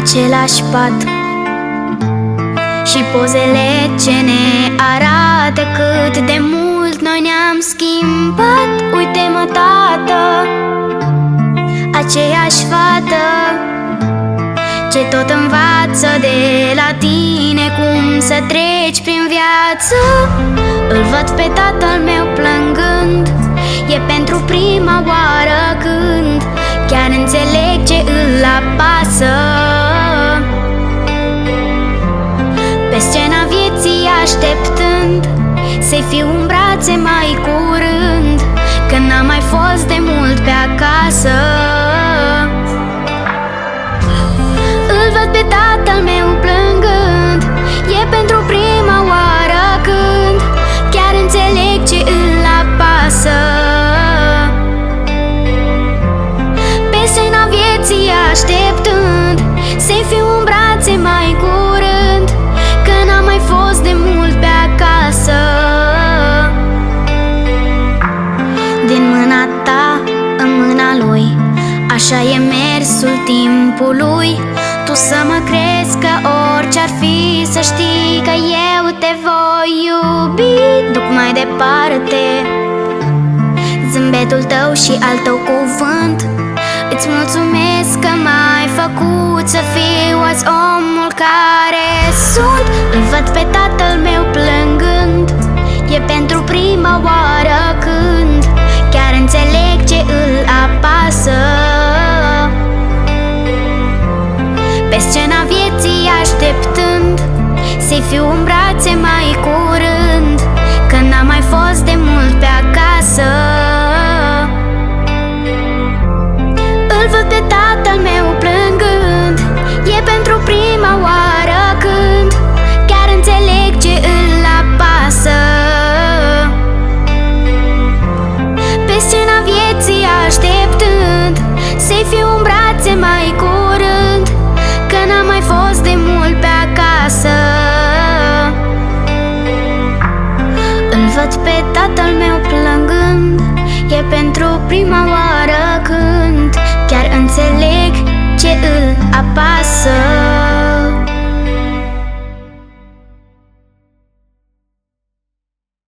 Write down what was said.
același pat și pozele ce ne arată cât de mult noi ne-am schimbat. Uite-mă, tată, aceeași fată ce tot învață de la tine cum să treci prin viață. Îl văd pe tatăl meu plângând, e pentru prima oară când chiar înțeleg ce îl apasă. Pe scena vieții așteptând să-i fiu în brațe mai curând, când n-am mai fost de mult pe acasă. Îl văd pe tatăl meu plângând, e pentru prima oară când chiar înțeleg ce îl apasă. Pe scena vieții așteptând să-i fiu în brațe mai curând, că n-am mai fost de mult pe acasă. Din mâna ta în mâna lui, așa e mersul timpului. Tu să mă crezi că orice-ar fi, să știi că eu te voi iubi. Duc mai departe zâmbetul tău și al tău cuvânt. Îți mulțumesc că m-ai făcut să fiu azi omul care sunt. Îl văd pe tatăl meu plângând, e pentru prima oară când chiar înțeleg ce îl apasă. Pe scena vieții așteptând să-i fiu în brațe mai curând, când n-am mai fost de mult pe acasă. Îl văd pe tatăl meu plângând, e pentru prima oară când chiar înțeleg ce îl apasă. Pe scena vieții așteptând să-i fiu în brațe mai curând, că n-am mai fost de mult pe acasă. Îl văd pe tatăl meu plângând, e pentru prima oară